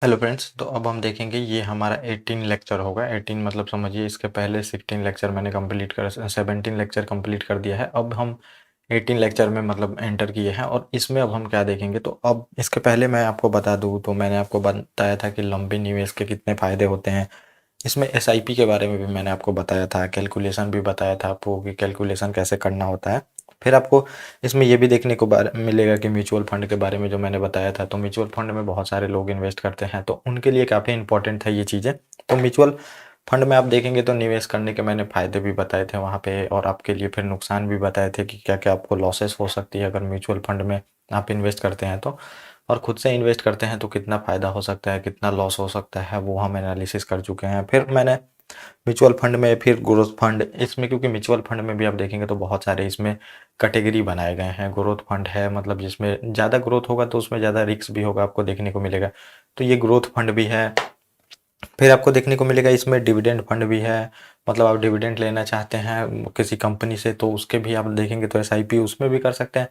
Hello friends, तो अब हम देखेंगे ये हमारा 18 लेक्चर होगा। 18 मतलब समझिए इसके पहले 16 लेक्चर मैंने कंप्लीट कर 17 लेक्चर कंप्लीट कर दिया है। अब हम 18 लेक्चर में मतलब एंटर किए हैं और इसमें अब हम क्या देखेंगे। तो अब इसके पहले मैं आपको बता दूं तो मैंने आपको बताया था कि लंबे निवेश के कितने फ़ायदे होते हैं। इसमें एसआईपी के बारे में भी मैंने आपको बताया था, कैलकुलेशन भी बताया था आपको कि कैलकुलेशन कैसे करना होता है। फिर आपको इसमें ये भी देखने को मिलेगा कि म्यूचुअल फंड के बारे में जो मैंने बताया था, तो म्यूचुअल फंड में बहुत सारे लोग इन्वेस्ट करते हैं, तो उनके लिए काफ़ी इंपॉर्टेंट है ये चीज़ें। तो म्यूचुअल फंड में आप देखेंगे तो निवेश करने के मैंने फ़ायदे भी बताए थे वहाँ पे, और आपके लिए फिर नुकसान भी बताए थे कि क्या क्या आपको लॉसेस हो सकती है अगर म्यूचुअल फंड में आप इन्वेस्ट करते हैं तो। और खुद से इन्वेस्ट करते हैं तो कितना फ़ायदा हो सकता है, कितना लॉस हो सकता है, वो हम एनालिसिस कर चुके हैं। फिर मैंने म्यूचुअल फंड में फिर ग्रोथ फंड, इसमें क्योंकि म्यूचुअल फंड में भी आप देखेंगे तो बहुत सारे इसमें कैटेगरी बनाए गए हैं। ग्रोथ फंड है मतलब जिसमें ज़्यादा ग्रोथ होगा तो उसमें ज़्यादा रिस्क भी होगा, आपको देखने को मिलेगा, तो ये ग्रोथ फंड भी है। फिर आपको देखने को मिलेगा इसमें डिविडेंड फंड भी है, मतलब आप डिविडेंड लेना चाहते हैं किसी कंपनी से तो उसके भी आप देखेंगे तो एसआईपी उसमें भी कर सकते हैं,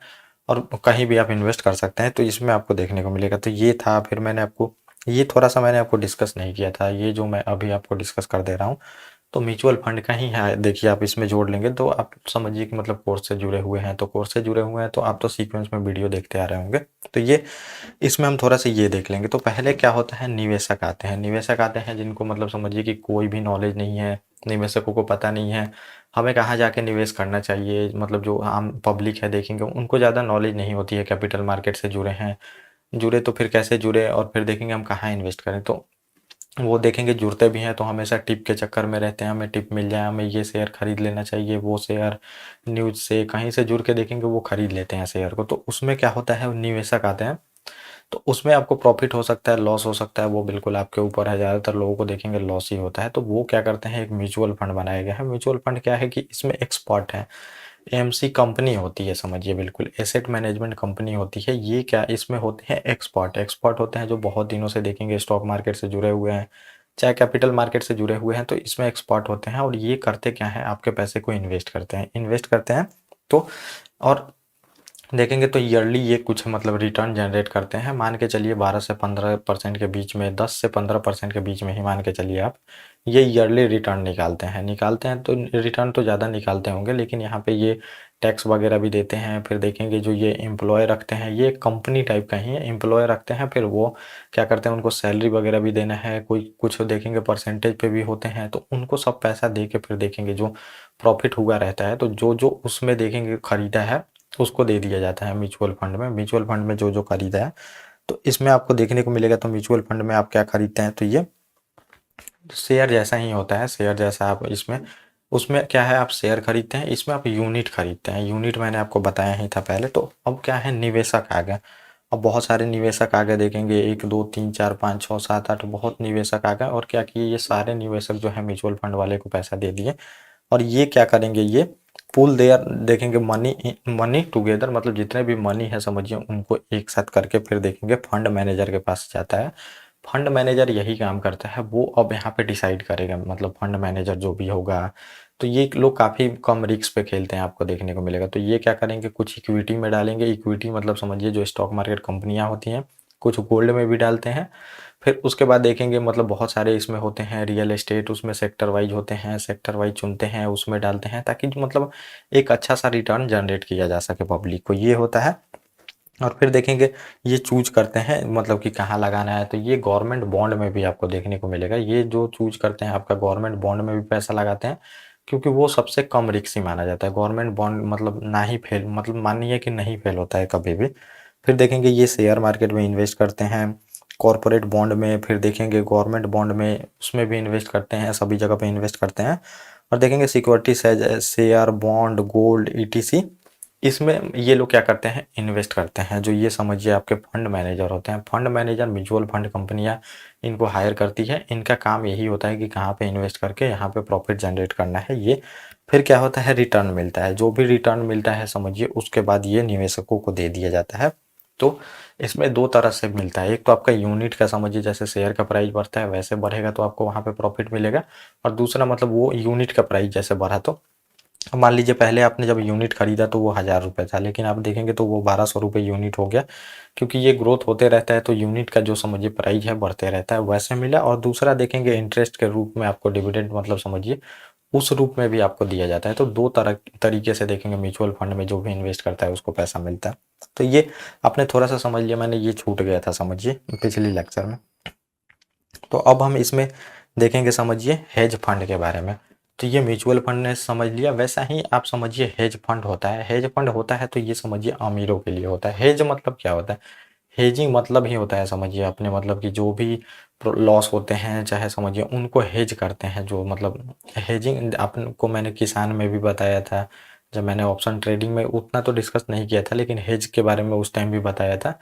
और कहीं भी आप इन्वेस्ट कर सकते हैं, तो इसमें आपको देखने को मिलेगा। तो ये था। फिर मैंने आपको ये थोड़ा सा मैंने आपको डिस्कस नहीं किया था, ये जो मैं अभी आपको डिस्कस कर दे रहा हूँ तो म्यूचुअल फंड का ही है। देखिए आप इसमें जोड़ लेंगे तो आप समझिए कि मतलब कोर्स से जुड़े हुए हैं, तो कोर्स से जुड़े हुए हैं तो आप तो सीक्वेंस में वीडियो देखते आ रहे होंगे। तो ये इसमें हम थोड़ा सा ये देख लेंगे। तो पहले क्या होता है, निवेशक आते हैं। निवेशक आते हैं जिनको मतलब समझिए कि कोई भी नॉलेज नहीं है, निवेशकों को पता नहीं है हमें कहाँ जाके निवेश करना चाहिए। मतलब जो आम पब्लिक है देखेंगे उनको ज़्यादा नॉलेज नहीं होती है, कैपिटल मार्केट से जुड़े हैं, जुड़े तो फिर कैसे जुड़े और फिर देखेंगे हम कहाँ इन्वेस्ट करें। तो वो देखेंगे जुड़ते भी हैं तो हमेशा टिप के चक्कर में रहते हैं, हमें टिप मिल जाए, हमें ये शेयर खरीद लेना चाहिए, वो शेयर न्यूज़ से कहीं से जुड़ के देखेंगे वो खरीद लेते हैं शेयर को। तो उसमें क्या होता है, निवेशक आते हैं तो उसमें आपको प्रॉफिट हो सकता है, लॉस हो सकता है, वो बिल्कुल आपके ऊपर है। ज़्यादातर लोगों को देखेंगे लॉस ही होता है, तो वो क्या करते हैं, एक म्यूचुअल फंड बनाया गया है। म्यूचुअल फंड क्या है कि इसमें एक्सपर्ट है, एएमसी कंपनी होती है, समझिए बिल्कुल एसेट मैनेजमेंट कंपनी होती है। ये क्या इसमें होते हैं एक्सपर्ट, एक्सपर्ट होते हैं जो बहुत दिनों से देखेंगे स्टॉक मार्केट से जुड़े हुए हैं, चाहे कैपिटल मार्केट से जुड़े हुए हैं, तो इसमें एक्सपर्ट होते हैं। और ये करते क्या है, आपके पैसे को इन्वेस्ट करते हैं, इन्वेस्ट करते हैं। तो और देखेंगे तो ईयरली ये कुछ मतलब रिटर्न जनरेट करते हैं। मान के चलिए 12 से 15% के बीच में, 10 से 15% के बीच में ही मान के चलिए आप ये ईयरली रिटर्न निकालते हैं तो रिटर्न तो ज़्यादा निकालते होंगे, लेकिन यहाँ पे ये टैक्स वगैरह भी देते हैं। फिर देखेंगे जो ये एम्प्लॉय रखते हैं, ये कंपनी टाइप का ही है, एम्प्लॉय रखते हैं, फिर वो क्या करते हैं, उनको सैलरी वगैरह भी देना है, कोई कुछ देखेंगे परसेंटेज पे भी होते हैं, तो उनको सब पैसा दे के फिर देखेंगे जो प्रॉफिट हुआ रहता है तो जो जो उसमें देखेंगे खरीदा है उसको दे दिया जाता है म्यूचुअल फंड में। म्यूचुअल फंड में जो जो खरीदा है तो इसमें आपको देखने को मिलेगा। तो म्यूचुअल फंड में आप क्या खरीदते हैं, तो ये शेयर जैसा ही होता है, शेयर जैसा आप इसमें उसमें क्या है, आप शेयर खरीदते हैं, इसमें आप यूनिट खरीदते हैं। यूनिट मैंने आपको बताया ही था पहले। तो अब क्या है, निवेशक आ गए। अब बहुत सारे निवेशक आ गए, देखेंगे 1 2 3 4 5 6 7 8 बहुत निवेशक आ गए। और क्या किए, ये सारे निवेशक जो है म्यूचुअल फंड वाले को पैसा दे दिए, और ये क्या करेंगे, ये पूल देयर देखेंगे मनी मनी टुगेदर, मतलब जितने भी मनी है समझिए उनको एक साथ करके फिर देखेंगे फंड मैनेजर के पास जाता है। फंड मैनेजर यही काम करता है, वो अब यहाँ पे डिसाइड करेगा, मतलब फंड मैनेजर जो भी होगा। तो ये लोग काफ़ी कम रिस्क पे खेलते हैं, आपको देखने को मिलेगा। तो ये क्या करेंगे, कुछ इक्विटी में डालेंगे, इक्विटी मतलब समझिए जो स्टॉक मार्केट कंपनियां होती हैं, कुछ गोल्ड में भी डालते हैं। फिर उसके बाद देखेंगे मतलब बहुत सारे इसमें होते हैं रियल एस्टेट, उसमें सेक्टर वाइज होते हैं, सेक्टर वाइज चुनते हैं, उसमें डालते हैं ताकि मतलब एक अच्छा सा रिटर्न जनरेट किया जा सके पब्लिक को, ये होता है। और फिर देखेंगे ये चूज करते हैं मतलब कि कहाँ लगाना है, तो ये गवर्नमेंट बॉन्ड में भी आपको देखने को मिलेगा। ये जो चूज करते हैं आपका गवर्नमेंट बॉन्ड में भी पैसा लगाते हैं, क्योंकि वो सबसे कम रिस्क ही माना जाता है। गवर्नमेंट बॉन्ड मतलब ना ही फेल, मतलब मानिए कि नहीं फेल होता है कभी भी। फिर देखेंगे ये शेयर मार्केट में इन्वेस्ट करते हैं, कॉरपोरेट बॉन्ड में, फिर देखेंगे गवर्नमेंट बॉन्ड में, उसमें भी इन्वेस्ट करते हैं, सभी जगह पे इन्वेस्ट करते हैं। और देखेंगे security share, bond, gold, etc, इसमें ये लोग क्या करते हैं, इन्वेस्ट करते हैं। जो ये समझिए आपके फंड मैनेजर होते हैं, फंड मैनेजर म्यूचुअल फंड कंपनियां इनको हायर करती है। इनका काम यही होता है कि कहाँ पे इन्वेस्ट करके यहाँ पे प्रॉफिट जनरेट करना है। ये फिर क्या होता है, रिटर्न मिलता है, जो भी रिटर्न मिलता है समझिए उसके बाद ये निवेशकों को दे दिया जाता है। तो इसमें दो तरह से मिलता है, एक तो आपका यूनिट का समझिए, जैसे शेयर का प्राइस बढ़ता है वैसे बढ़ेगा तो आपको वहाँ पे प्रॉफिट मिलेगा, और दूसरा मतलब वो यूनिट का प्राइस जैसे बढ़ा तो अब मान लीजिए पहले आपने जब यूनिट खरीदा तो वो 1000 रुपये था, लेकिन आप देखेंगे तो वो 1200 रुपये यूनिट हो गया, क्योंकि ये ग्रोथ होते रहता है तो यूनिट का जो समझिए प्राइस है बढ़ते रहता है, वैसे मिला। और दूसरा देखेंगे इंटरेस्ट के रूप में आपको डिविडेंड मतलब समझिए उस रूप में भी आपको दिया जाता है। तो दो तरह तरीके से देखेंगे म्यूचुअल फंड में जो भी इन्वेस्ट करता है उसको पैसा मिलता है। तो ये आपने थोड़ा सा समझ लिया, मैंने ये छूट गया था समझिए पिछली लेक्चर में। तो अब हम इसमें देखेंगे समझिए हेज फंड के बारे में। तो ये म्यूचुअल फंड ने समझ लिया, वैसा ही आप समझिए हेज फंड होता है। हेज फंड होता है तो ये समझिए अमीरों के लिए होता है। हेज मतलब क्या होता है? हेजिंग मतलब ही होता है समझिए अपने मतलब कि जो भी लॉस होते हैं चाहे समझिए उनको हेज करते हैं। जो मतलब हेजिंग आपको मैंने किसान में भी बताया था, जब मैंने ऑप्शन ट्रेडिंग में उतना तो डिस्कस नहीं किया था, लेकिन हेज के बारे में उस टाइम भी बताया था।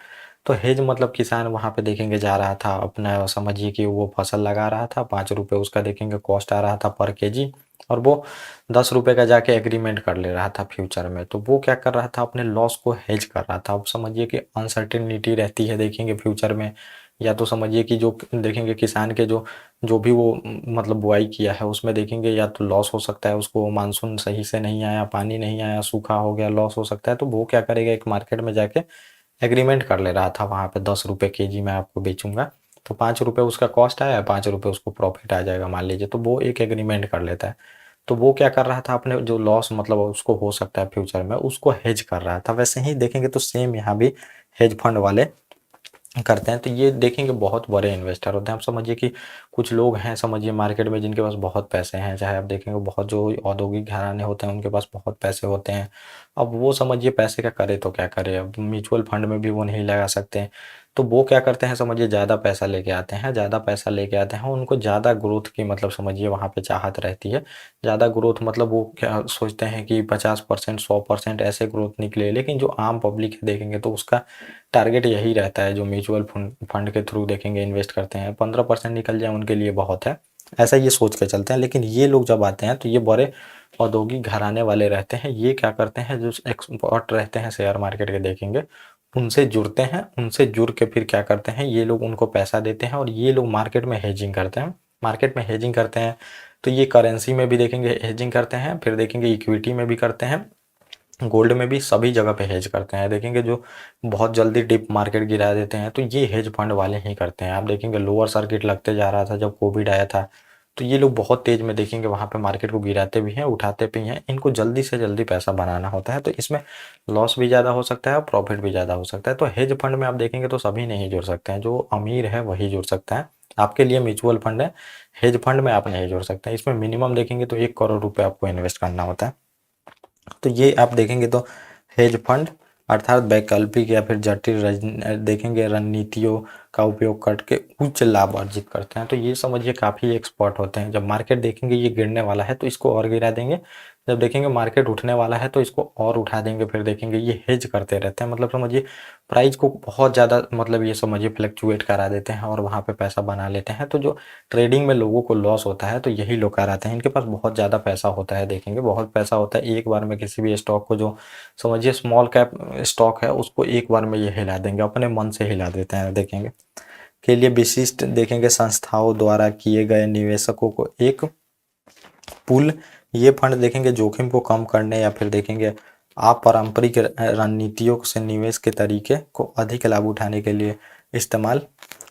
तो हेज मतलब किसान वहाँ पे देखेंगे जा रहा था अपना समझिए कि वो फसल लगा रहा था, 5 रुपये उसका देखेंगे कॉस्ट आ रहा था पर केजी, और वो 10 रुपये का जाके एग्रीमेंट कर ले रहा था फ्यूचर में। तो वो क्या कर रहा था? अपने लॉस को हेज कर रहा था। अब समझिए कि अनसर्टेनिटी रहती है देखेंगे फ्यूचर में, या तो समझिए कि जो देखेंगे किसान के जो जो भी वो मतलब बुआई किया है उसमें देखेंगे या तो लॉस हो सकता है, उसको मानसून सही से नहीं आया, पानी नहीं आया, सूखा हो गया, लॉस हो सकता है। तो वो क्या करेगा? एक मार्केट में जाके एग्रीमेंट कर ले रहा था वहाँ पे 10 रुपये केजी मैं आपको बेचूंगा, तो 5 रुपये उसका कॉस्ट आया, 5 रुपये उसको प्रॉफिट आ जाएगा मान लीजिए। तो वो एक एग्रीमेंट कर लेता है। तो वो क्या कर रहा था? अपने जो लॉस मतलब उसको हो सकता है फ्यूचर में उसको हेज कर रहा था। वैसे ही देखेंगे तो सेम यहाँ भी हेज फंड वाले करते हैं। तो ये देखेंगे बहुत बड़े इन्वेस्टर होते हैं। आप समझिए कि कुछ लोग हैं समझिए मार्केट में जिनके पास बहुत पैसे हैं, चाहे आप देखेंगे बहुत जो औद्योगिक घराने होते हैं उनके पास बहुत पैसे होते हैं। अब वो समझिए पैसे का करे तो क्या करे? अब म्यूचुअल फंड में भी वो नहीं लगा सकते हैं। तो वो क्या करते हैं समझिए ज़्यादा पैसा लेके आते हैं, ज़्यादा पैसा लेके आते हैं, उनको ज़्यादा ग्रोथ की मतलब समझिए वहाँ पे चाहत रहती है। ज़्यादा ग्रोथ मतलब वो क्या सोचते हैं कि 50% 100% ऐसे ग्रोथ निकले, लेकिन जो आम पब्लिक है देखेंगे तो उसका टारगेट यही रहता है। जो म्यूचुअल फंड फंड के थ्रू देखेंगे इन्वेस्ट करते हैं 15% निकल जाए उनके लिए बहुत है, ऐसा ये सोच के चलते हैं। लेकिन ये लोग जब आते हैं तो ये बड़े औद्योगिक घराने वाले रहते हैं। ये क्या करते हैं? जो एक्सपर्ट रहते हैं शेयर मार्केट के देखेंगे उनसे जुड़ते हैं, उनसे जुड़ के फिर क्या करते हैं? ये लोग उनको पैसा देते हैं और ये लोग मार्केट में हेजिंग करते हैं। मार्केट में हेजिंग करते हैं तो ये करेंसी में भी देखेंगे हेजिंग करते हैं, फिर देखेंगे इक्विटी में भी करते हैं, गोल्ड में भी, सभी जगह पे हेज करते हैं। देखेंगे जो बहुत जल्दी डिप मार्केट गिरा देते हैं तो ये हेज फंड वाले ही करते हैं। आप देखेंगे लोअर सर्किट लगते जा रहा था जब कोविड आया था, तो ये लोग बहुत तेज में देखेंगे वहाँ पे मार्केट को गिराते भी हैं, उठाते भी हैं। इनको जल्दी से जल्दी पैसा बनाना होता है, तो इसमें लॉस भी ज़्यादा हो सकता है और प्रॉफिट भी ज़्यादा हो सकता है। तो हेज फंड में आप देखेंगे तो सभी नहीं जुड़ सकते हैं, जो अमीर है वही जुड़ सकता है। आपके लिए म्यूचुअल फंड है, हेज फंड में आप नहीं जुड़ सकते हैं। इसमें मिनिमम देखेंगे तो 1 करोड़ रुपये आपको इन्वेस्ट करना होता है। तो ये आप देखेंगे तो हेज फंड अर्थात वैकल्पिक या फिर जटिल देखेंगे रणनीतियों का उपयोग करके उच्च लाभ अर्जित करते हैं। तो ये समझिए काफ़ी एक्सपर्ट होते हैं। जब मार्केट देखेंगे ये गिरने वाला है तो इसको और गिरा देंगे, जब देखेंगे मार्केट उठने वाला है तो इसको और उठा देंगे। फिर देखेंगे ये हेज करते रहते हैं, मतलब समझिए प्राइस को बहुत ज़्यादा मतलब ये समझिए फ्लक्चुएट करा देते हैं और वहाँ पे पैसा बना लेते हैं। तो जो ट्रेडिंग में लोगों को लॉस होता है तो यही लोग कराते हैं। इनके पास बहुत ज़्यादा पैसा होता है, देखेंगे बहुत पैसा होता है। एक बार में किसी भी स्टॉक को, जो समझिए स्मॉल कैप स्टॉक है, उसको एक बार में ये हिला देंगे, अपने मन से हिला देते हैं। देखेंगे के लिए विशिष्ट देखेंगे संस्थाओं द्वारा किए गए निवेशकों को एक पुल। ये फंड देखेंगे जोखिम को कम करने या फिर देखेंगे अपारंपरिक रणनीतियों से निवेश के तरीके को अधिक लाभ उठाने के लिए इस्तेमाल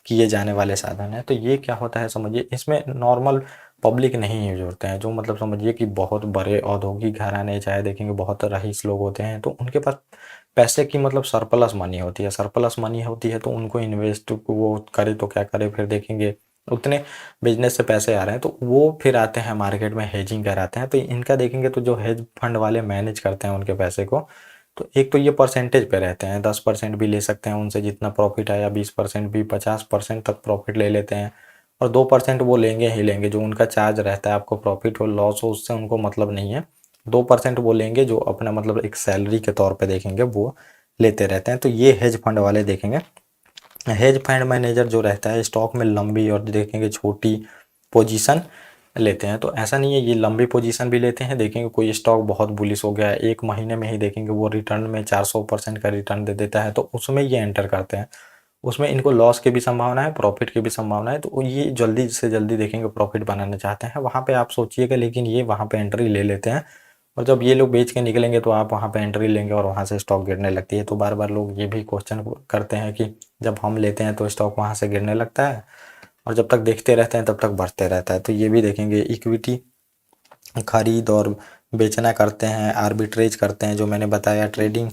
किए जाने वाले साधन है। तो ये क्या होता है समझिए, इसमें नॉर्मल पब्लिक नहीं यूज होते हैं। जो मतलब समझिए कि बहुत बड़े औद्योगिक घराने चाहे देखेंगे बहुत रईस लोग होते हैं, तो उनके पास पैसे की मतलब सरप्लस मनी होती है। सरप्लस मनी होती है तो उनको इन्वेस्ट वो करे तो क्या करे? फिर देखेंगे उतने बिजनेस से पैसे आ रहे हैं तो वो फिर आते हैं मार्केट में हेजिंग कराते हैं। तो इनका देखेंगे तो जो हेज फंड वाले मैनेज करते हैं उनके पैसे को, तो एक तो ये परसेंटेज पे रहते हैं, 10% भी ले सकते हैं उनसे जितना प्रॉफिट आया, 20% भी, 50% तक प्रॉफिट ले लेते हैं। और 2% वो लेंगे ही लेंगे, जो उनका चार्ज रहता है, आपको प्रॉफिट हो लॉस हो उससे उनको मतलब नहीं है। 2% वो लेंगे जो अपना मतलब एक सैलरी के तौर पे देखेंगे वो लेते रहते हैं। तो ये हेज फंड वाले देखेंगे। हेज फंड मैनेजर जो रहता है स्टॉक में लंबी और देखेंगे छोटी पोजीशन लेते हैं। तो ऐसा नहीं है, ये लंबी पोजीशन भी लेते हैं। देखेंगे कोई स्टॉक बहुत बुलिश हो गया है, एक महीने में ही देखेंगे वो रिटर्न में 400% का रिटर्न दे देता है, तो उसमें ये एंटर करते हैं। उसमें इनको लॉस की भी संभावना है, प्रॉफिट की भी संभावना है, तो ये जल्दी से जल्दी देखेंगे प्रॉफिट बनाना चाहते हैं। वहाँ पे आप सोचिएगा, लेकिन ये वहाँ पे एंट्री ले लेते हैं और जब ये लोग बेच के निकलेंगे तो आप वहाँ पे एंट्री लेंगे और वहाँ से स्टॉक गिरने लगती है। तो बार बार लोग ये भी क्वेश्चन करते हैं कि जब हम लेते हैं तो स्टॉक वहाँ से गिरने लगता है और जब तक देखते रहते हैं तब तक बढ़ते रहता है। तो ये भी देखेंगे, इक्विटी खरीद और बेचना करते हैं, आर्बिट्रेज करते हैं जो मैंने बताया, ट्रेडिंग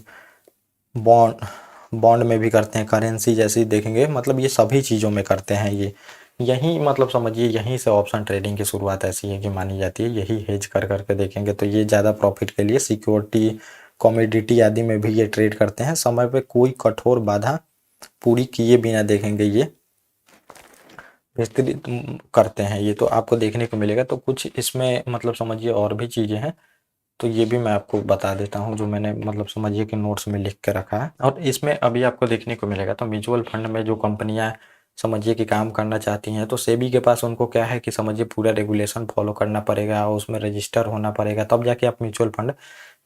बॉन्ड बॉन्ड में भी करते हैं, करेंसी जैसी देखेंगे, मतलब ये सभी चीज़ों में करते हैं ये। यही मतलब समझिए यहीं से ऑप्शन ट्रेडिंग की शुरुआत ऐसी है कि मानी जाती है। यही हेज कर करके देखेंगे तो ये ज़्यादा प्रॉफिट के लिए सिक्योरिटी, कमोडिटी आदि में भी ये ट्रेड करते हैं। समय पे कोई कठोर बाधा पूरी किए बिना देखेंगे ये विस्तृत करते हैं ये, तो आपको देखने को मिलेगा। तो कुछ इसमें मतलब समझिए और भी चीज़ें हैं, तो ये भी मैं आपको बता देता हूँ जो मैंने मतलब समझिए कि नोट्स में लिख के रखा है। और इसमें अभी आपको देखने को मिलेगा तो म्यूचुअल फंड में जो कंपनियां समझिए कि काम करना चाहती हैं तो सेबी के पास उनको क्या है कि समझिए पूरा रेगुलेशन फॉलो करना पड़ेगा और उसमें रजिस्टर होना पड़ेगा, तब जाके आप म्यूचुअल फंड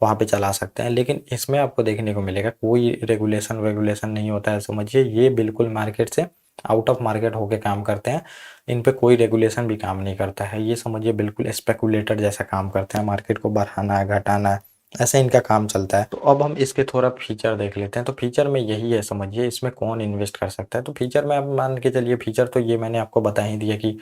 वहाँ पे चला सकते हैं। लेकिन इसमें आपको देखने को मिलेगा कोई रेगुलेशन वेगुलेशन नहीं होता है। समझिए ये बिल्कुल मार्केट से आउट ऑफ मार्केट होके काम करते हैं, इन पे कोई रेगुलेशन भी काम नहीं करता है। ये समझिए बिल्कुल स्पेकुलेटर जैसा काम करते हैं, मार्केट को बढ़ाना घटाना ऐसे इनका काम चलता है। तो अब हम इसके थोड़ा फीचर देख लेते हैं। तो फीचर में यही है समझिए, इसमें कौन इन्वेस्ट कर सकता है। तो फीचर में आप मान के चलिए, फीचर तो ये मैंने आपको बता ही दिया कि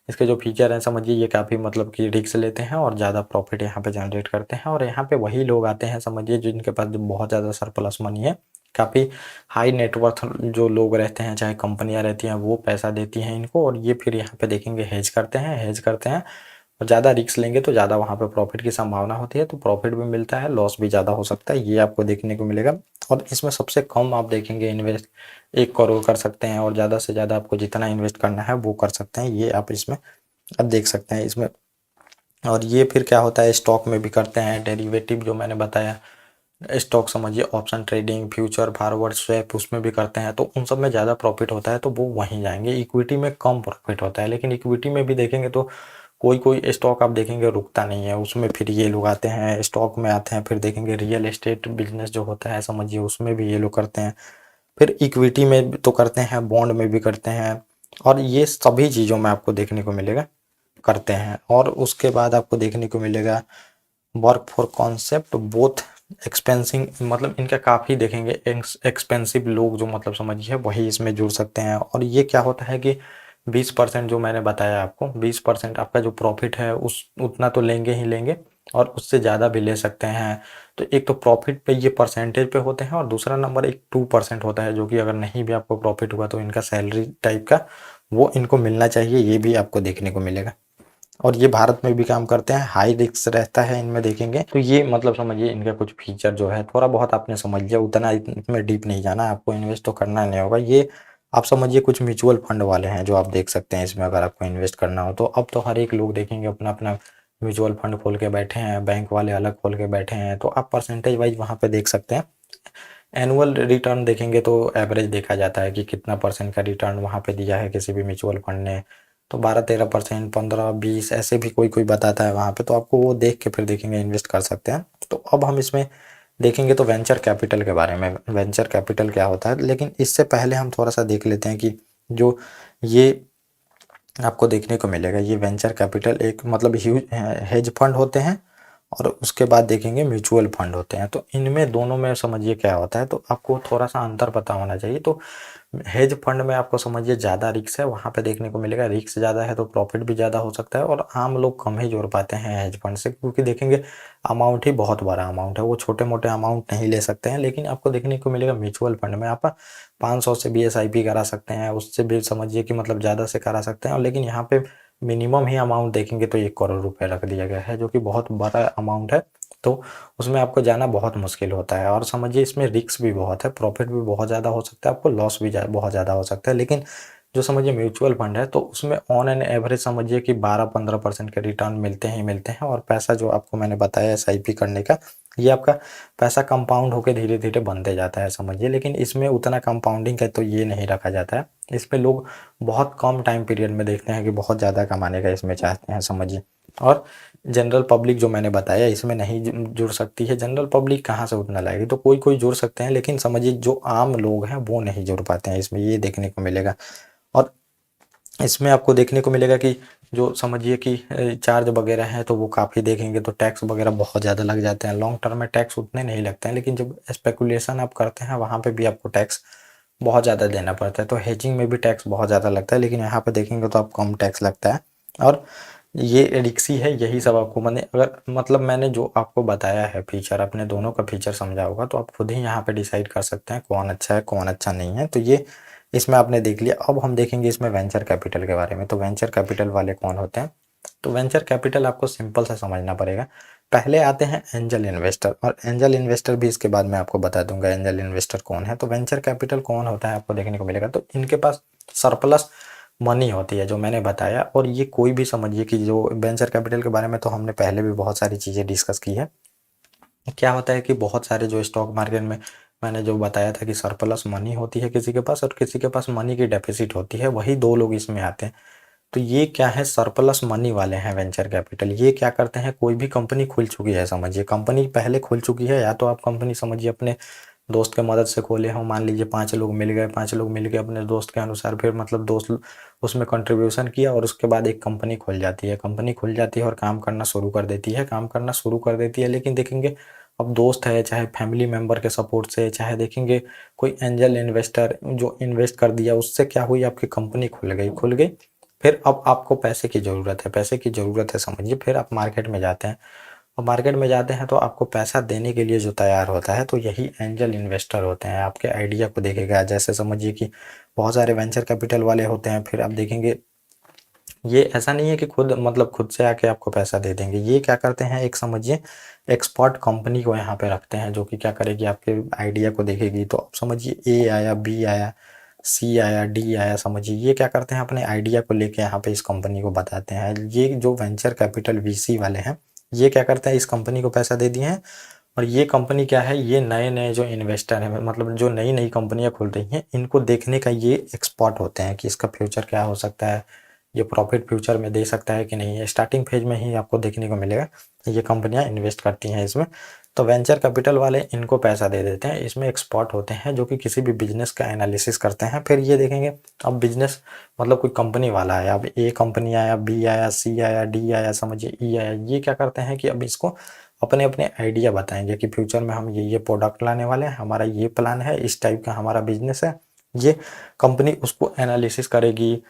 इसके जो फीचर हैं समझिए ये काफ़ी मतलब कि रिस्क लेते हैं और ज़्यादा प्रॉफिट यहाँ पे जनरेट करते हैं। और यहाँ पे वही लोग आते हैं समझिए जिनके पास बहुत ज़्यादा सरप्लस मनी है, काफ़ी हाई नेटवर्थ जो लोग रहते हैं, चाहे कंपनियां रहती हैं, वो पैसा देती हैं इनको और ये फिर यहाँ पे देखेंगे हेज करते हैं, हेज करते हैं। और ज़्यादा रिस्क लेंगे तो ज़्यादा वहाँ पे प्रॉफिट की संभावना होती है, तो प्रॉफिट भी मिलता है, लॉस भी ज़्यादा हो सकता है, ये आपको देखने को मिलेगा। और इसमें सबसे कम आप देखेंगे इन्वेस्ट 1 करोड़ कर सकते हैं और ज़्यादा से ज़्यादा आपको जितना इन्वेस्ट करना है वो कर सकते हैं, ये आप इसमें अब देख सकते हैं इसमें। और ये फिर क्या होता है, स्टॉक में भी करते हैं, डेरिवेटिव जो मैंने बताया, स्टॉक समझिए option trading, future, forward, swap उसमें भी करते हैं। तो उन सब में ज़्यादा प्रॉफिट होता है तो वो वहीं जाएंगे। इक्विटी में कम प्रॉफिट होता है, लेकिन इक्विटी में भी देखेंगे तो कोई कोई स्टॉक आप देखेंगे रुकता नहीं है, उसमें फिर ये लोग आते हैं, स्टॉक में आते हैं। फिर देखेंगे रियल एस्टेट बिजनेस जो होता है समझिए उसमें भी ये लोग करते हैं। फिर इक्विटी में तो करते हैं, बॉन्ड में भी करते हैं, और ये सभी चीज़ों में आपको देखने को मिलेगा करते हैं। और उसके बाद आपको देखने को मिलेगा work for concept both expensive, मतलब इनका काफ़ी देखेंगे एक्सपेंसिव लोग जो मतलब समझिए वही इसमें जुड़ सकते हैं। और ये क्या होता है कि 20% जो मैंने बताया आपको, 20% आपका जो प्रॉफिट है उस उतना तो लेंगे ही लेंगे और उससे ज़्यादा भी ले सकते हैं। तो एक तो प्रॉफिट पे ये परसेंटेज पे होते हैं और दूसरा नंबर एक 2% होता है जो कि अगर नहीं भी आपको प्रॉफिट हुआ तो इनका सैलरी टाइप का वो इनको मिलना चाहिए, ये भी आपको देखने को मिलेगा। और ये भारत में भी काम करते हैं, हाई रिस्क रहता है इनमें देखेंगे। तो ये मतलब समझिए इनका कुछ फीचर जो है थोड़ा बहुत आपने समझ लिया, उतना इसमें डीप नहीं जाना, आपको इन्वेस्ट तो करना नहीं होगा। ये आप समझिए कुछ म्यूचुअल फंड वाले हैं जो आप देख सकते हैं इसमें अगर आपको इन्वेस्ट करना हो तो। अब तो हर एक लोग देखेंगे अपना अपना म्यूचुअल फंड खोल के बैठे हैं, बैंक वाले अलग खोल के बैठे हैं, तो आप परसेंटेज वाइज वहाँ पे देख सकते हैं। एनुअल रिटर्न देखेंगे तो एवरेज देखा जाता है कि कितना परसेंट का रिटर्न वहाँ पे दिया है किसी भी म्यूचुअल फंड ने, तो 12-13%, 15-20 ऐसे भी कोई कोई बताता है वहाँ पे, तो आपको वो देख के फिर देखेंगे इन्वेस्ट कर सकते हैं। तो अब हम इसमें देखेंगे तो वेंचर कैपिटल के बारे में, वेंचर कैपिटल क्या होता है। लेकिन इससे पहले हम थोड़ा सा देख लेते हैं कि जो ये आपको देखने को मिलेगा, ये वेंचर कैपिटल एक मतलब ह्यूज हेज फंड होते हैं और उसके बाद देखेंगे म्यूचुअल फंड होते हैं। तो इनमें दोनों में समझिए क्या होता है, तो आपको थोड़ा सा अंतर पता होना चाहिए। तो हेज फंड में आपको समझिए ज़्यादा रिस्क है, वहाँ पे देखने को मिलेगा रिस्क ज़्यादा है तो प्रॉफिट भी ज़्यादा हो सकता है। और आम लोग कम ही जोड़ पाते हैं हेज फंड से, क्योंकि देखेंगे अमाउंट ही बहुत बड़ा अमाउंट है, वो छोटे मोटे अमाउंट नहीं ले सकते हैं। लेकिन आपको देखने को मिलेगा म्यूचुअल फंड में आप 500 से भी SIP करा सकते हैं, उससे भी समझिए कि मतलब ज़्यादा से करा सकते हैं। और लेकिन यहाँ पे मिनिमम ही अमाउंट देखेंगे तो 1 करोड़ रुपए रख दिया गया है, जो कि बहुत बड़ा अमाउंट है। तो उसमें आपको जाना बहुत मुश्किल होता है। और समझिए इसमें रिस्क भी बहुत है, प्रॉफिट भी बहुत ज़्यादा हो सकता है, आपको लॉस भी बहुत ज़्यादा हो सकता है। लेकिन जो समझिए म्यूचुअल फंड है तो उसमें ऑन एन एवरेज समझिए कि 12-15% के रिटर्न मिलते ही मिलते हैं। और पैसा जो आपको मैंने बताया SIP करने का, ये आपका पैसा कंपाउंड होकर धीरे धीरे बनते जाता है समझिए। लेकिन इसमें उतना कंपाउंडिंग का तो ये नहीं रखा जाता है, इसमें लोग बहुत कम टाइम पीरियड में देखते हैं कि बहुत ज़्यादा कमाने का इसमें चाहते हैं समझिए। और जनरल पब्लिक जो मैंने बताया इसमें नहीं जुड़ सकती है, जनरल पब्लिक कहाँ से उतना लाएगी, तो कोई कोई जुड़ सकते हैं लेकिन समझिए जो आम लोग हैं वो नहीं जुड़ पाते हैं इसमें, ये देखने को मिलेगा। और इसमें आपको देखने को मिलेगा कि जो समझिए कि चार्ज वगैरह हैं तो वो काफ़ी देखेंगे तो टैक्स वगैरह बहुत ज़्यादा लग जाते हैं। लॉन्ग टर्म में टैक्स उतने नहीं लगते हैं, लेकिन जब स्पेकुलेशन आप करते हैं वहाँ पे भी आपको टैक्स बहुत ज़्यादा देना पड़ता है। तो हेजिंग में भी टैक्स बहुत ज़्यादा लगता है, लेकिन यहाँ पे देखेंगे तो आप कम टैक्स लगता है। और ये रिक्सी है, यही सब आपको मैंने अगर मतलब मैंने जो आपको बताया है फीचर, अपने दोनों का फीचर समझा होगा, तो आप खुद ही यहाँ पे डिसाइड कर सकते हैं कौन अच्छा है कौन अच्छा नहीं है। तो ये इसमें आपने देख लिया। अब हम देखेंगे इसमें वेंचर कैपिटल के बारे में। तो वेंचर कैपिटल वाले कौन होते हैं? तो वेंचर कैपिटल आपको सिंपल सा समझना पड़ेगा। पहले आते हैं एंजल इन्वेस्टर, और एंजल इन्वेस्टर भी इसके बाद मैं आपको बता दूंगा एंजल इन्वेस्टर कौन है। तो वेंचर कैपिटल कौन होता है आपको देखने को मिलेगा। तो इनके पास सरप्लस मनी होती है जो मैंने बताया। और ये कोई भी समझिए कि जो वेंचर कैपिटल के बारे में तो हमने पहले भी बहुत सारी चीज़ें डिस्कस की है। क्या होता है कि बहुत सारे जो स्टॉक मार्केट में मैंने जो बताया था कि सरप्लस मनी होती है किसी के पास, और किसी के पास मनी की डेफिसिट होती है, वही दो लोग इसमें आते हैं। तो ये क्या है, सरप्लस मनी वाले हैं वेंचर कैपिटल। ये क्या करते हैं, कोई भी कंपनी खुल चुकी है, समझिए कंपनी पहले खुल चुकी है, या तो आप कंपनी समझिए अपने दोस्त के मदद से खोले हो, मान लीजिए 5 लोग मिल गए, 5 लोग मिल के अपने दोस्त के अनुसार फिर मतलब दोस्त उसमें कंट्रीब्यूशन किया, और उसके बाद एक कंपनी खुल जाती है। कंपनी खुल जाती है और काम करना शुरू कर देती है, काम करना शुरू कर देती है। लेकिन देखेंगे अब दोस्त है, चाहे फैमिली मेंबर के सपोर्ट से, चाहे देखेंगे कोई एंजल इन्वेस्टर जो इन्वेस्ट कर दिया, उससे क्या हुई, आपकी कंपनी खुल गई। फिर अब आपको पैसे की ज़रूरत है, पैसे की ज़रूरत है समझिए। फिर आप मार्केट में जाते हैं, और मार्केट में जाते हैं तो आपको पैसा देने के लिए जो तैयार होता है, तो यही एंजल इन्वेस्टर होते हैं। आपके आइडिया को देखेगा, जैसे समझिए कि बहुत सारे वेंचर कैपिटल वाले होते हैं, फिर आप देखेंगे ये ऐसा नहीं है कि खुद मतलब खुद से आके आपको पैसा दे देंगे। ये क्या करते हैं, एक समझिए एक्सपर्ट कंपनी को यहाँ पे रखते हैं, जो कि क्या करेगी, आपके आइडिया को देखेगी। तो अब समझिए ए आया, बी आया, सी आया, डी आया, समझिए ये क्या करते हैं, अपने आइडिया को लेके यहाँ पे इस कंपनी को बताते हैं। ये जो वेंचर कैपिटल वीसी वाले हैं, ये क्या करते हैं, इस कंपनी को पैसा दे दिए हैं, और ये कंपनी क्या है, ये नए नए जो इन्वेस्टर हैं, मतलब जो नई नई कंपनियां खुल रही हैं, इनको देखने का ये एक्सपर्ट होते हैं कि इसका फ्यूचर क्या हो सकता है, ये प्रॉफिट फ्यूचर में दे सकता है कि नहीं है। स्टार्टिंग फेज में ही आपको देखने को मिलेगा ये कंपनियां इन्वेस्ट करती हैं इसमें। तो वेंचर कैपिटल वाले इनको पैसा दे देते हैं। इसमें एक्सपर्ट होते हैं जो कि किसी भी बिजनेस का एनालिसिस करते हैं। फिर ये देखेंगे अब बिजनेस मतलब कोई कंपनी वाला है, अब ए कंपनी आया, बी आया, सी आया, डी आया, समझिए ई आया, ये क्या करते हैं कि अब इसको अपने अपने आइडिया बताएंगे कि फ्यूचर में हम ये प्रोडक्ट लाने वाले हैं, हमारा ये प्लान है, इस टाइप का हमारा बिजनेस है। ये कंपनी उसको एनालिसिस करेगी।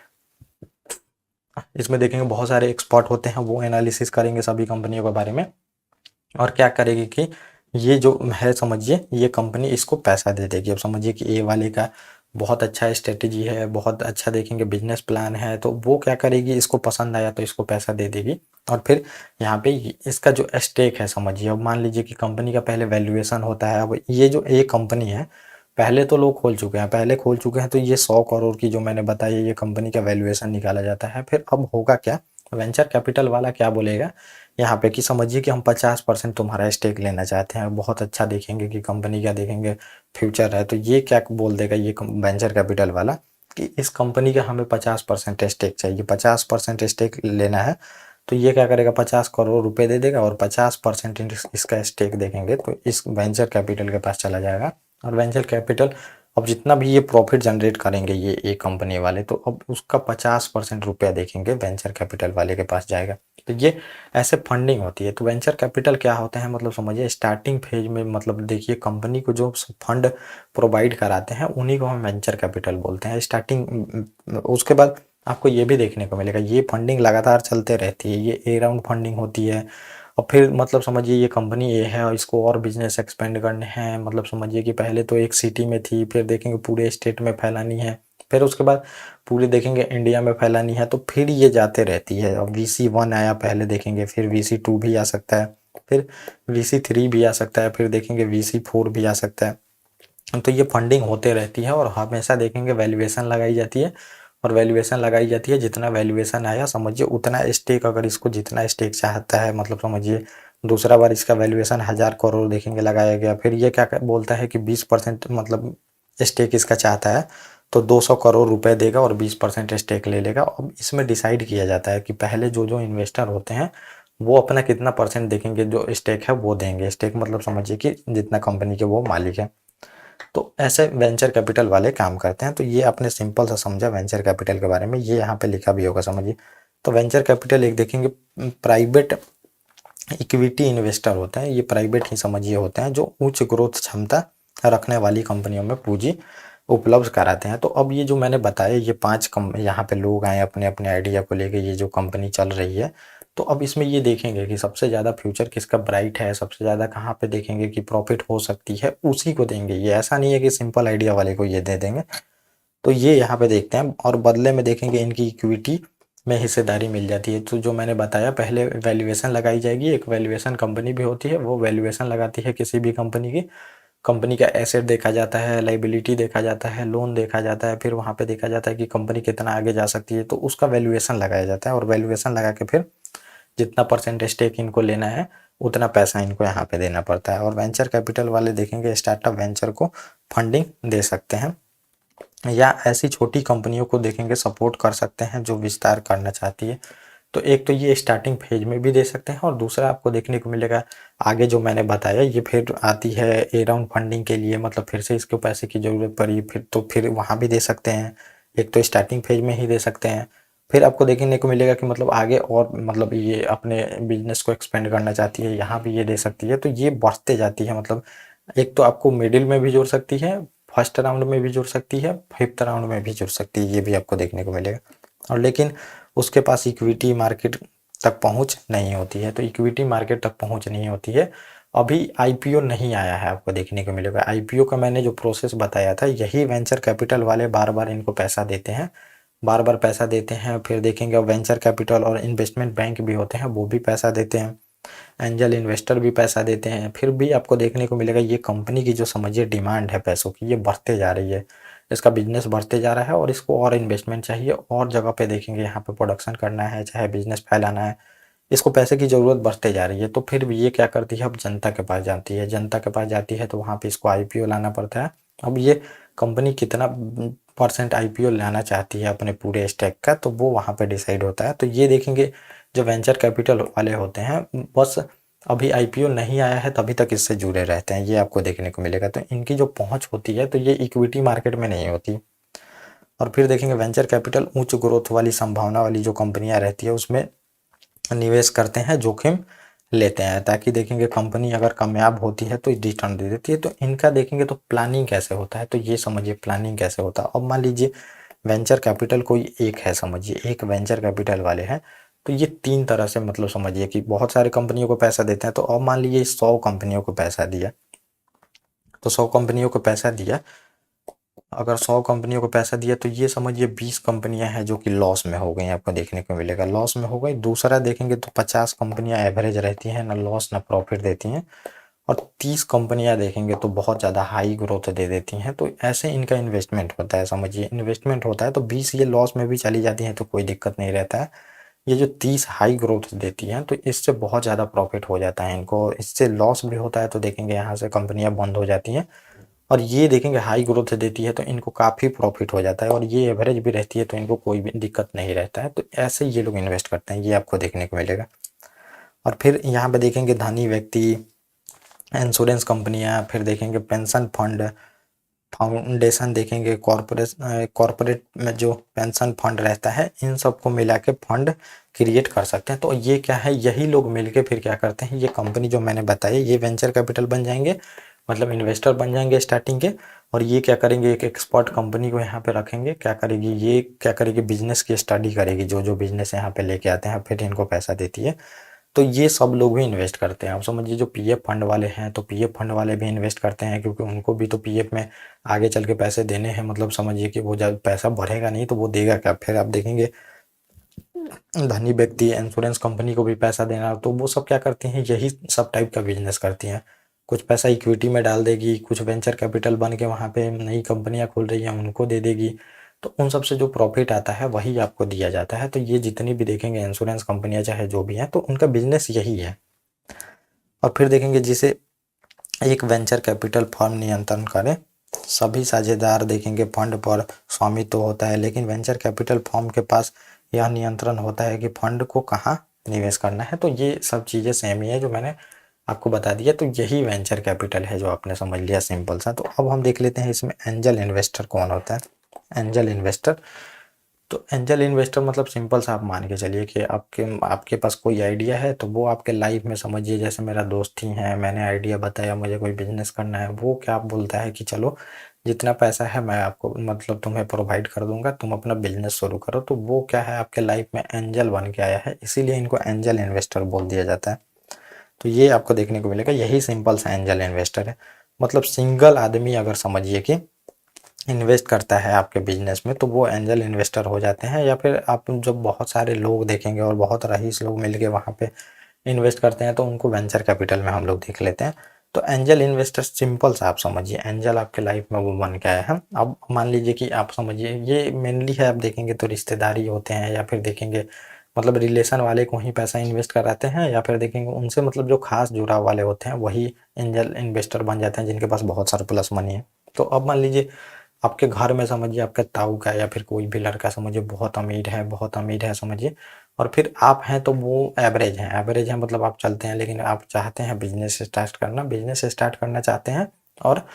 इसमें देखेंगे बहुत सारे एक्सपर्ट होते हैं, वो एनालिसिस करेंगे सभी कंपनियों के बारे में, और क्या करेगी कि ये जो है समझिए ये कंपनी इसको पैसा दे देगी। अब समझिए कि ए वाले का बहुत अच्छा स्ट्रेटेजी है, बहुत अच्छा देखेंगे बिजनेस प्लान है, तो वो क्या करेगी, इसको पसंद आया तो इसको पैसा दे देगी। और फिर यहाँ पे इसका जो स्टेक है समझिए, अब मान लीजिए कि कंपनी का पहले वैल्यूएशन होता है। अब ये जो ए कंपनी है, पहले तो लोग खोल चुके हैं, तो ये 100 करोड़ की जो मैंने बताई ये कंपनी का वैल्यूएशन निकाला जाता है। फिर अब होगा क्या, वेंचर कैपिटल वाला क्या बोलेगा यहाँ पे कि समझिए कि हम 50% तुम्हारा स्टेक लेना चाहते हैं। बहुत अच्छा देखेंगे कि कंपनी का देखेंगे फ्यूचर है, तो ये क्या बोल देगा ये वेंचर कैपिटल वाला कि इस कंपनी का हमें 50% स्टेक चाहिए, 50% स्टेक लेना है। तो ये क्या करेगा, 50 करोड़ रुपए दे देगा, और 50% इसका स्टेक देखेंगे तो इस वेंचर कैपिटल के पास चला जाएगा। और वेंचर कैपिटल अब जितना भी ये प्रॉफिट जनरेट करेंगे ये कंपनी वाले, तो अब उसका 50% रुपया देखेंगे वेंचर कैपिटल वाले के पास जाएगा। तो ये ऐसे फंडिंग होती है। तो वेंचर कैपिटल क्या होता है, मतलब समझिए स्टार्टिंग फेज में मतलब देखिए कंपनी को जो फंड प्रोवाइड कराते हैं उन्हीं को हम वेंचर कैपिटल बोलते हैं स्टार्टिंग। उसके बाद आपको ये भी देखने को मिलेगा ये फंडिंग लगातार चलते रहती है, ये ए राउंड फंडिंग होती है। और फिर मतलब समझिए ये कंपनी ए है और इसको और बिजनेस एक्सपेंड करने हैं, मतलब समझिए कि पहले तो एक सिटी में थी, फिर देखेंगे पूरे स्टेट में फैलानी है, फिर उसके बाद पूरे देखेंगे इंडिया में फैलानी है। तो फिर ये जाते रहती है। अब VC1 आया पहले देखेंगे, फिर VC2 भी आ सकता है, फिर VC3 भी आ सकता है, फिर देखेंगे VC4 भी आ सकता है। तो ये फंडिंग होते रहती है, और हमेशा देखेंगे वैल्यूएशन लगाई जाती है, और वैल्यूएशन लगाई जाती है जितना वैल्यूएशन आया समझिए उतना स्टेक, अगर इसको जितना स्टेक चाहता है, मतलब समझिए दूसरा बार इसका वैल्यूएशन 1000 करोड़ देखेंगे लगाया गया, फिर ये क्या बोलता है कि 20% मतलब स्टेक इसका चाहता है, तो 200 करोड़ रुपए देगा और 20% स्टेक ले लेगा। अब इसमें डिसाइड किया जाता है कि पहले जो जो इन्वेस्टर होते हैं वो अपना कितना परसेंट देखेंगे, जो स्टेक है वो देंगे। स्टेक मतलब समझिए कि जितना कंपनी के वो मालिक है। तो ऐसे वेंचर कैपिटल वाले काम करते हैं। तो ये आपने सिंपल सा समझा वेंचर कैपिटल के बारे में, ये यहाँ पे लिखा भी होगा समझिए तो वेंचर कैपिटल एक देखेंगे प्राइवेट इक्विटी इन्वेस्टर होते हैं, ये प्राइवेट ही समझिए होते हैं, जो उच्च ग्रोथ क्षमता रखने वाली कंपनियों में पूंजी उपलब्ध कराते हैं। तो अब ये जो मैंने बताया ये 5 यहाँ पे लोग आए अपने अपने आइडिया को लेके, ये जो कंपनी चल रही है। तो अब इसमें ये देखेंगे कि सबसे ज़्यादा फ्यूचर किसका ब्राइट है, सबसे ज़्यादा कहाँ पे देखेंगे कि प्रॉफिट हो सकती है, उसी को देंगे। ये ऐसा नहीं है कि सिंपल आइडिया वाले को ये दे देंगे। तो ये यहाँ पे देखते हैं और बदले में देखेंगे इनकी इक्विटी में हिस्सेदारी मिल जाती है। तो जो मैंने बताया पहले वैल्यूएशन लगाई जाएगी, एक वैल्यूएशन कंपनी भी होती है, वो वैल्यूएशन लगाती है किसी भी कंपनी की। कंपनी का एसेट देखा जाता है, लाइबिलिटी देखा जाता है, लोन देखा जाता है, फिर वहाँ पे देखा जाता है कि कंपनी कितना आगे जा सकती है, तो उसका वैल्यूएशन लगाया जाता है। और वैल्यूएशन लगा के फिर जितना परसेंट स्टेक इनको लेना है उतना पैसा इनको यहाँ पे देना पड़ता है। और वेंचर कैपिटल वाले देखेंगे स्टार्टअप वेंचर को फंडिंग दे सकते हैं या ऐसी छोटी कंपनियों को देखेंगे सपोर्ट कर सकते हैं जो विस्तार करना चाहती है। तो एक तो ये स्टार्टिंग फेज में भी दे सकते हैं, और दूसरा आपको देखने को मिलेगा आगे जो मैंने बताया ये फिर आती है ए राउंड फंडिंग के लिए, मतलब फिर से इसको पैसे की ज़रूरत पड़ी फिर तो फिर वहाँ भी दे सकते हैं। एक तो स्टार्टिंग फेज में ही दे सकते हैं, फिर आपको देखने को मिलेगा कि मतलब आगे और मतलब ये अपने बिजनेस को एक्सपेंड करना चाहती है, यहाँ भी ये दे सकती है। तो ये बढ़ते जाती है, मतलब एक तो आपको मिडिल में भी जुड़ सकती है, फर्स्ट राउंड में भी जुड़ सकती है, फिफ्थ राउंड में भी जुड़ सकती है, ये भी आपको देखने को मिलेगा। और लेकिन उसके पास इक्विटी मार्केट तक पहुंच नहीं होती है। तो इक्विटी मार्केट तक पहुंच नहीं होती है, अभी आईपीओ नहीं आया है, आपको देखने को मिलेगा। आईपीओ का मैंने जो प्रोसेस बताया था, यही वेंचर कैपिटल वाले बार बार इनको पैसा देते हैं, बार बार पैसा देते हैं। फिर देखेंगे वेंचर कैपिटल और इन्वेस्टमेंट बैंक भी होते हैं, वो भी पैसा देते हैं, एंजल इन्वेस्टर भी पैसा देते हैं। फिर भी आपको देखने को मिलेगा ये कंपनी की जो समझिए डिमांड है पैसों की, ये बढ़ते जा रही है, इसका बिजनेस बढ़ते जा रहा है और इसको और इन्वेस्टमेंट चाहिए, और जगह पे देखेंगे यहाँ पे प्रोडक्शन करना है, चाहे बिजनेस फैलाना है, इसको पैसे की ज़रूरत बढ़ते जा रही है। तो फिर भी ये क्या करती है, अब जनता के पास जाती है, जनता के पास जाती है तो वहाँ पे इसको आईपीओ लाना पड़ता है। अब ये कंपनी कितना परसेंट आईपीओ लाना चाहती है अपने पूरे स्टैक का, तो वो वहाँ पे डिसाइड होता है। तो ये देखेंगे जो वेंचर कैपिटल वाले होते हैं, बस अभी आईपीओ नहीं आया है तभी तक इससे जुड़े रहते हैं, ये आपको देखने को मिलेगा। तो इनकी जो पहुंच होती है तो ये इक्विटी मार्केट में नहीं होती। और फिर देखेंगे वेंचर कैपिटल उच्च ग्रोथ वाली संभावना वाली जो कंपनियां रहती है उसमें निवेश करते हैं, जोखिम लेते हैं, ताकि देखेंगे कंपनी अगर कामयाब होती है तो रिटर्न दे देती है। तो इनका देखेंगे तो प्लानिंग कैसे होता है, तो ये समझिए प्लानिंग कैसे होता है। अब मान लीजिए वेंचर कैपिटल कोई एक है, समझिए एक वेंचर कैपिटल वाले हैं, तो ये 3 तरह से मतलब समझिए कि बहुत सारे कंपनियों को पैसा देते हैं। तो अब मान लीजिए 100 कंपनियों को पैसा दिया, तो 100 कंपनियों को पैसा दिया, अगर 100 कंपनियों को पैसा दिया तो ये समझिए 20 कंपनियां हैं जो कि लॉस में हो गई, आपको देखने को मिलेगा लॉस में हो गई। दूसरा देखेंगे तो 50 कंपनियां एवरेज रहती हैं, ना लॉस ना प्रॉफिट देती हैं, और 30 कंपनियां देखेंगे तो बहुत ज़्यादा हाई ग्रोथ दे देती हैं। तो ऐसे इनका इन्वेस्टमेंट होता है, समझिए इन्वेस्टमेंट होता है। तो 20 ये लॉस में भी चली जाती हैं तो कोई दिक्कत नहीं रहता है। ये जो 30 हाई ग्रोथ देती हैं तो इससे बहुत ज़्यादा प्रॉफिट हो जाता है इनको, इससे लॉस भी होता है तो देखेंगे यहाँ से कंपनियां बंद हो जाती हैं। और ये देखेंगे हाई ग्रोथ देती है तो इनको काफ़ी प्रॉफिट हो जाता है, और ये एवरेज भी रहती है तो इनको कोई भी दिक्कत नहीं रहता है। तो ऐसे ये लोग इन्वेस्ट करते हैं, ये आपको देखने को मिलेगा। और फिर यहाँ पे देखेंगे धनी व्यक्ति, इंश्योरेंस कंपनियाँ, फिर देखेंगे पेंशन फंड, फाउंडेशन देखेंगे, कॉरपोरेट में जो पेंशन फंड रहता है, इन सबको मिला के फंड क्रिएट कर सकते हैं। तो ये क्या है, यही लोग मिलके फिर क्या करते हैं, ये कंपनी जो मैंने बताई ये वेंचर कैपिटल बन जाएंगे, मतलब इन्वेस्टर बन जाएंगे स्टार्टिंग के। और ये क्या करेंगे, एक एक्सपर्ट कंपनी को यहाँ पे रखेंगे, क्या करेगी ये, क्या करेगी बिजनेस की स्टडी करेगी, जो जो बिजनेस यहाँ पे लेके आते हैं फिर इनको पैसा देती है। तो ये सब लोग भी इन्वेस्ट करते हैं। आप समझिए जो पीएफ फंड वाले हैं तो पीएफ फंड वाले भी इन्वेस्ट करते हैं, क्योंकि उनको भी तो पीएफ में आगे चल के पैसे देने हैं, मतलब समझिए कि वो जब पैसा बढ़ेगा नहीं तो वो देगा क्या। फिर आप देखेंगे धनी व्यक्ति इंश्योरेंस कंपनी को भी पैसा देना, तो वो सब क्या करती हैं, यही सब टाइप का बिजनेस करती हैं। कुछ पैसा इक्विटी में डाल देगी, कुछ वेंचर कैपिटल बन के वहाँ पे नई कंपनियाँ खुल रही हैं उनको दे देगी। तो उन सब से जो प्रॉफिट आता है वही आपको दिया जाता है। तो ये जितनी भी देखेंगे इंश्योरेंस कंपनियाँ चाहे जो भी हैं, तो उनका बिजनेस यही है। और फिर देखेंगे जिसे एक वेंचर कैपिटल फर्म नियंत्रण करे, सभी साझेदार देखेंगे फंड पर स्वामित्व होता है, लेकिन वेंचर कैपिटल फर्म के पास यह नियंत्रण होता है कि फंड को कहाँ निवेश करना है। तो ये सब चीज़ें सेम ही है जो मैंने आपको बता दिया। तो यही वेंचर कैपिटल है जो आपने समझ लिया सिंपल सा। तो अब हम देख लेते हैं इसमें एंजल इन्वेस्टर कौन होता है। एंजल इन्वेस्टर तो एंजल इन्वेस्टर मतलब सिंपल सा आप मान के चलिए कि आपके आपके पास कोई आइडिया है, तो वो आपके लाइफ में समझिए जैसे मेरा दोस्त ही है, मैंने आइडिया बताया मुझे कोई बिजनेस करना है, वो क्या बोलता है कि चलो जितना पैसा है मैं आपको मतलब तुम्हें प्रोवाइड कर दूंगा, तुम अपना बिजनेस शुरू करो। तो वो क्या है आपके लाइफ में एंजल बन के आया है, इसीलिए इनको एंजल इन्वेस्टर बोल दिया जाता है। तो ये आपको देखने को मिलेगा, यही सिंपल सा एंजल इन्वेस्टर है। मतलब सिंगल आदमी अगर समझिए कि इन्वेस्ट करता है आपके बिजनेस में तो वो एंजल इन्वेस्टर हो जाते हैं। या फिर आप जब बहुत सारे लोग देखेंगे और बहुत रईस लोग मिलके वहाँ पे इन्वेस्ट करते हैं तो उनको वेंचर कैपिटल में हम लोग देख लेते हैं। तो एंजल इन्वेस्टर सिंपल सा आप समझिए, एंजल आपके लाइफ में वो बन के आया है। अब मान लीजिए कि आप समझिए ये मेनली है, आप देखेंगे तो रिश्तेदारी होते हैं या फिर देखेंगे मतलब रिलेशन वाले को ही पैसा इन्वेस्ट कराते हैं, या फिर देखेंगे उनसे मतलब जो खास जुड़ाव वाले होते हैं वही एंजल इन्वेस्टर बन जाते हैं जिनके पास बहुत सारा प्लस मनी है। तो अब मान लीजिए आपके घर में समझिए आपका ताऊ का या फिर कोई भी लड़का समझिए बहुत अमीर है समझिए, और फिर आप हैं तो वो एवरेज हैं मतलब आप चलते हैं, लेकिन आप चाहते हैं बिजनेस स्टार्ट करना चाहते हैं, और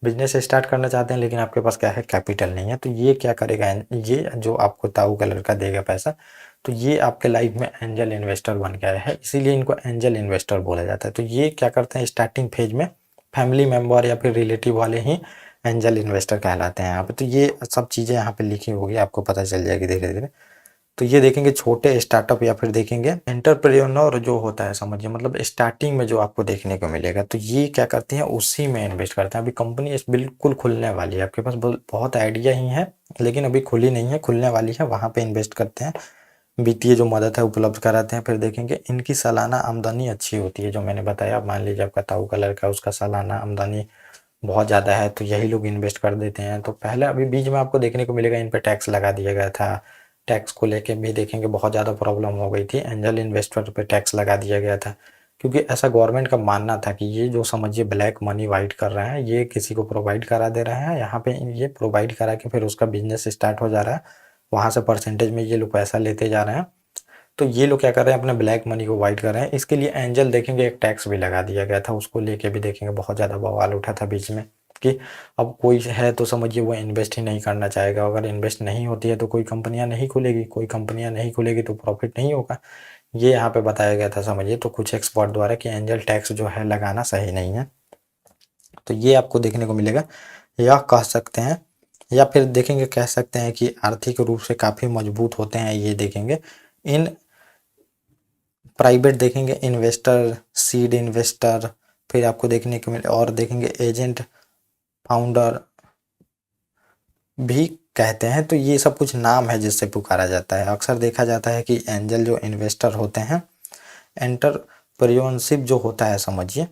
बिजनेस स्टार्ट करना चाहते हैं लेकिन आपके पास क्या है, कैपिटल नहीं है। तो ये क्या करेगा, ये जो आपको ताऊ का लड़का देगा पैसा, तो ये आपके लाइफ में एंजल इन्वेस्टर बन के आया है, इसीलिए इनको एंजल इन्वेस्टर बोला जाता है। तो ये क्या करते हैं स्टार्टिंग फेज में फैमिली मेंबर या फिर रिलेटिव वाले ही एंजल इन्वेस्टर कहलाते हैं यहाँ पे। तो ये सब चीज़ें यहाँ पे लिखी होगी, आपको पता चल जाएगी धीरे धीरे। तो ये देखेंगे छोटे स्टार्टअप या फिर देखेंगे एंटरप्रेन्योर जो होता है समझिए, मतलब स्टार्टिंग में जो आपको देखने को मिलेगा, तो ये क्या करते हैं उसी में इन्वेस्ट करते हैं। अभी कंपनी बिल्कुल खुलने वाली है, आपके पास बहुत आइडिया ही है लेकिन अभी खुली नहीं है, खुलने वाली है, वहाँ पे इन्वेस्ट करते हैं, वित्तीय जो मदद है उपलब्ध कराते हैं। फिर देखेंगे इनकी सालाना आमदनी अच्छी होती है, जो मैंने बताया। मान लीजिए आपका ताऊ का लड़का, उसका सालाना आमदनी बहुत ज़्यादा है तो यही लोग इन्वेस्ट कर देते हैं। तो पहले अभी बीच में आपको देखने को मिलेगा इन पे टैक्स लगा दिया गया था, टैक्स को लेके भी देखेंगे बहुत ज़्यादा प्रॉब्लम हो गई थी, एंजल इन्वेस्टर पे टैक्स लगा दिया गया था, क्योंकि ऐसा गवर्नमेंट का मानना था कि ये जो समझिए ब्लैक मनी वाइट कर रहे हैं, ये किसी को प्रोवाइड करा दे रहे हैं, यहाँ पे ये प्रोवाइड करा के फिर उसका बिजनेस स्टार्ट हो जा रहा है, वहाँ से परसेंटेज में ये लोग पैसा लेते जा रहे हैं। तो ये लोग क्या कर रहे हैं, अपने ब्लैक मनी को वाइट कर रहे हैं। इसके लिए एंजल देखेंगे एक टैक्स भी लगा दिया गया था, उसको लेके भी देखेंगे बहुत ज़्यादा बवाल उठा था बीच में कि अब कोई है तो समझिए वो इन्वेस्ट ही नहीं करना चाहेगा, अगर इन्वेस्ट नहीं होती है तो कोई कंपनियां नहीं खुलेगी, कोई कंपनियां नहीं खुलेगी तो प्रॉफिट नहीं होगा। ये यहाँ पे बताया गया था समझिए, तो कुछ एक्सपर्ट द्वारा कि एंजल टैक्स जो है लगाना सही नहीं है। तो ये आपको देखने को मिलेगा, या कह सकते हैं या फिर देखेंगे कह सकते हैं कि आर्थिक रूप से काफ़ी मजबूत होते हैं। ये देखेंगे इन प्राइवेट देखेंगे इन्वेस्टर, सीड इन्वेस्टर, फिर आपको देखने को मिले और देखेंगे एजेंट, फाउंडर भी कहते हैं। तो ये सब कुछ नाम है जिससे पुकारा जाता है। अक्सर देखा जाता है कि एंजल जो इन्वेस्टर होते हैं, एंटरप्रेन्योरशिप जो होता है समझिए,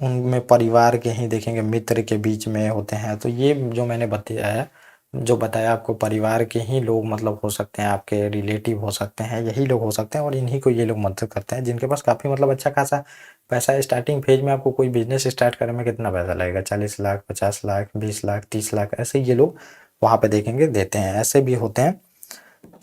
उनमें परिवार के ही देखेंगे मित्र के बीच में होते हैं। तो ये जो मैंने बताया आपको, परिवार के ही लोग मतलब हो सकते हैं, आपके रिलेटिव हो सकते हैं, यही लोग हो सकते हैं, और इन्हीं को ये लोग मदद करते हैं जिनके पास काफ़ी मतलब अच्छा खासा पैसा है। स्टार्टिंग फेज में आपको कोई बिजनेस स्टार्ट करने में कितना पैसा लगेगा, 40 लाख, 50 लाख, 20 लाख, 30 लाख, ऐसे ये लोग वहाँ पे देखेंगे देते हैं। ऐसे भी होते हैं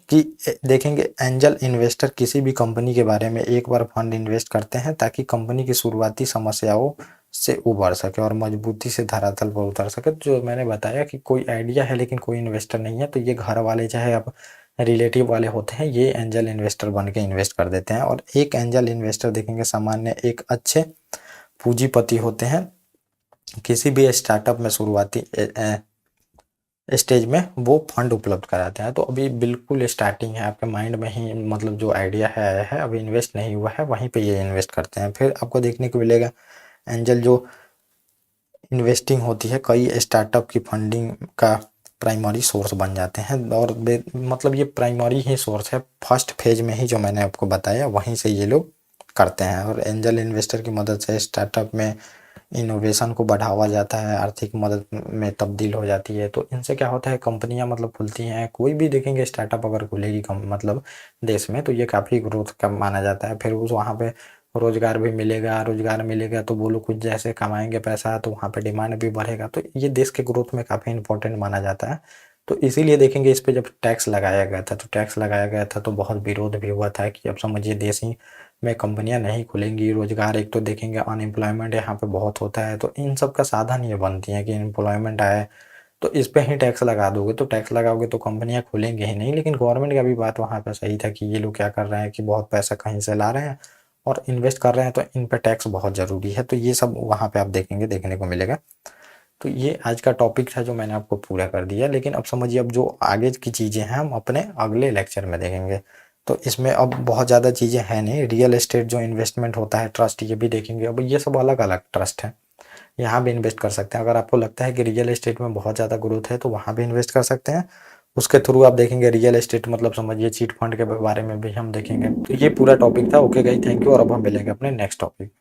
कि देखेंगे एंजल इन्वेस्टर किसी भी कंपनी के बारे में एक बार फंड इन्वेस्ट करते हैं ताकि कंपनी की शुरुआती समस्याओं से उबर सके और मजबूती से धरातल पर उतर सके। जो मैंने बताया कि कोई आइडिया है लेकिन कोई इन्वेस्टर नहीं है, तो ये घर वाले चाहे आप रिलेटिव वाले होते हैं, ये एंजल इन्वेस्टर बन के इन्वेस्ट कर देते हैं। और एक एंजल इन्वेस्टर देखेंगे सामान्य एक अच्छे पूंजीपति होते हैं, किसी भी स्टार्टअप में शुरुआती स्टेज में वो फंड उपलब्ध कराते हैं। तो अभी बिल्कुल स्टार्टिंग है, आपके माइंड में ही मतलब जो आइडिया है आया है, अभी इन्वेस्ट नहीं हुआ है, वहीं पे ये इन्वेस्ट करते हैं। फिर आपको देखने को मिलेगा एंजल जो इन्वेस्टिंग होती है, कई स्टार्टअप की फंडिंग का प्राइमरी सोर्स बन जाते हैं। और मतलब ये प्राइमरी ही सोर्स है, फर्स्ट फेज में ही जो मैंने आपको बताया वहीं से ये लोग करते हैं। और एंजल इन्वेस्टर की मदद से स्टार्टअप में इनोवेशन को बढ़ावा जाता है, आर्थिक मदद में तब्दील हो जाती है। तो इनसे क्या होता है, कंपनियां मतलब खुलती हैं, कोई भी देखेंगे स्टार्टअप अगर खुलेगी मतलब देश में, तो ये काफ़ी ग्रोथ का माना जाता है। फिर उस वहाँ पे रोजगार भी मिलेगा, रोजगार मिलेगा तो वो लोग कुछ जैसे कमाएंगे पैसा, तो वहाँ पे डिमांड भी बढ़ेगा, तो ये देश के ग्रोथ में काफ़ी इंपॉर्टेंट माना जाता है। तो इसीलिए देखेंगे इस पे जब टैक्स लगाया गया था, तो बहुत विरोध भी हुआ था कि अब समझिए देश ही में कंपनियां नहीं खुलेंगी, रोजगार एक तो देखेंगे अनएम्प्लॉयमेंट यहाँ पे बहुत होता है, तो इन सब का साधन ये बनती है कि एम्प्लॉयमेंट आए, तो इस पे ही टैक्स लगा दोगे, तो टैक्स लगाओगे तो कंपनियाँ खुलेंगे ही नहीं। लेकिन गवर्नमेंट का भी बात वहाँ पे सही था कि ये लोग क्या कर रहे हैं कि बहुत पैसा कहीं से ला रहे हैं और इन्वेस्ट कर रहे हैं, तो इन पे टैक्स बहुत ज़रूरी है। तो ये सब वहाँ पे आप देखेंगे, देखने को मिलेगा। तो ये आज का टॉपिक था जो मैंने आपको पूरा कर दिया। लेकिन अब समझिए, अब जो आगे की चीज़ें हैं हम अपने अगले लेक्चर में देखेंगे। तो इसमें अब बहुत ज़्यादा चीज़ें हैं नहीं। रियल एस्टेट जो इन्वेस्टमेंट होता है, ट्रस्ट, ये भी देखेंगे। अब ये सब अलग अलग ट्रस्ट है, यहाँ भी इन्वेस्ट कर सकते हैं। अगर आपको लगता है कि रियल एस्टेट में बहुत ज़्यादा ग्रोथ है तो वहाँ भी इन्वेस्ट कर सकते हैं। उसके थ्रू आप देखेंगे रियल एस्टेट, मतलब समझिए चीट फंड के बारे में भी हम देखेंगे। तो ये पूरा टॉपिक था। Okay guys, thank you. और अब हम मिलेंगे अपने नेक्स्ट टॉपिक।